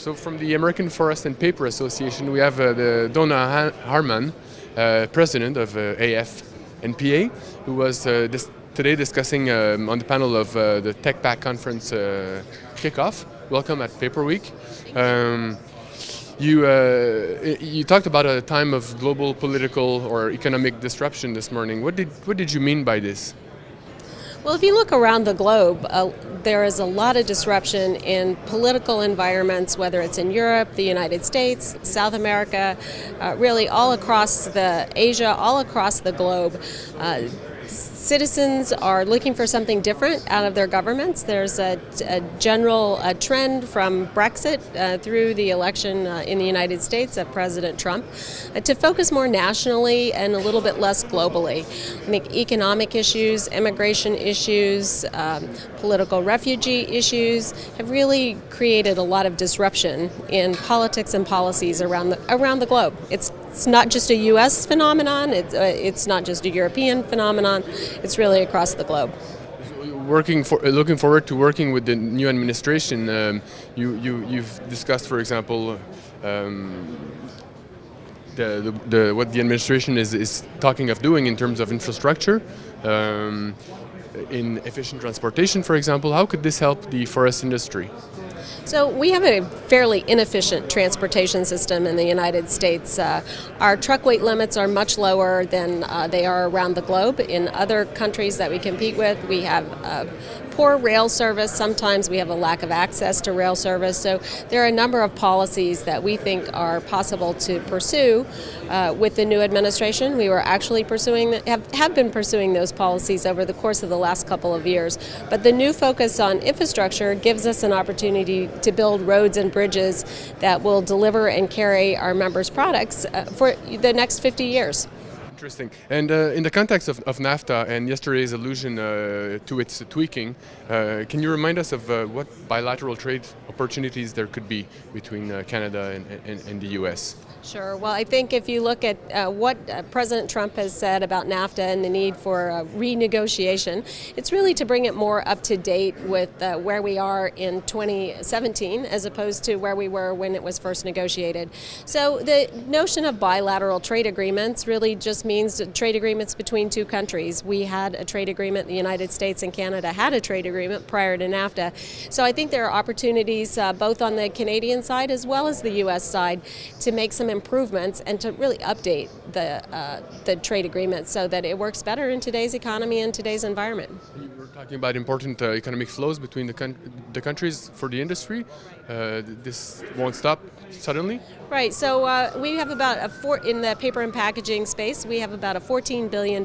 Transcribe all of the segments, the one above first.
So from the American Forest and Paper Association, we have the Donna Harman, president of AF&PA, who was today discussing on the panel of the Techpack conference kickoff. Welcome at Paper Week. You talked about a time of global political or economic disruption this morning. What did you mean by this? Well, if you look around the globe, there is a lot of disruption in political environments, whether it's in Europe, the United States, South America, really all across Asia, all across the globe. Citizens are looking for something different out of their governments. There's a general trend from Brexit through the election in the United States of President Trump to focus more nationally and a little bit less globally. I think economic issues, immigration issues, political refugee issues have really created a lot of disruption in politics and policies around the globe. It's not just a U.S. phenomenon. It's not just a European phenomenon. It's really across the globe. Looking forward to working with the new administration. You've discussed, for example, what the administration is talking of doing in terms of infrastructure, in efficient transportation, for example. How could this help the forest industry? So we have a fairly inefficient transportation system in the United States. Our truck weight limits are much lower than they are around the globe. In other countries that we compete with, we have poor rail service. Sometimes we have a lack of access to rail service. So there are a number of policies that we think are possible to pursue with the new administration. We were actually have been pursuing those policies over the course of the last couple of years. But the new focus on infrastructure gives us an opportunity to build roads and bridges that will deliver and carry our members' products for the next 50 years. Interesting. And in the context of NAFTA and yesterday's allusion to its tweaking, can you remind us of what bilateral trade opportunities there could be between Canada and the U.S.? Sure. Well, I think if you look at what President Trump has said about NAFTA and the need for renegotiation, it's really to bring it more up to date with where we are in 2017 as opposed to where we were when it was first negotiated. So the notion of bilateral trade agreements really just means trade agreements between two countries. We had a trade agreement, the United States and Canada had a trade agreement prior to NAFTA. So I think there are opportunities both on the Canadian side as well as the U.S. side to make some improvements and to really update the trade agreement so that it works better in today's economy and today's environment. You were talking about important economic flows between the countries for the industry. This won't stop suddenly? Right. So we have about in the paper and packaging space, we have about a $14 billion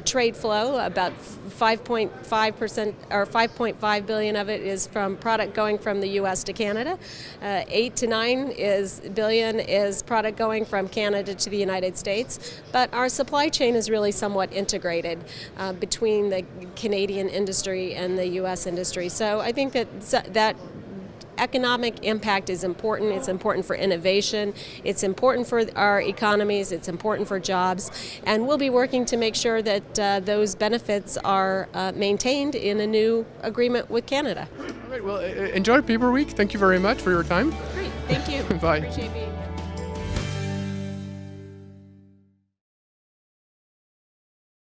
trade flow. About 5.5% or 5.5 billion of it is from product going from the U.S. to Canada. 8 to 9 billion is product going from Canada to the United States. But our supply chain is really somewhat integrated between the Canadian industry and the U.S. industry. So I think that economic impact is important. It's important for innovation. It's important for our economies. It's important for jobs. And we'll be working to make sure that those benefits are maintained in a new agreement with Canada. All right. Well, enjoy Paper Week. Thank you very much for your time. Great. Thank you. Bye. Appreciate being here.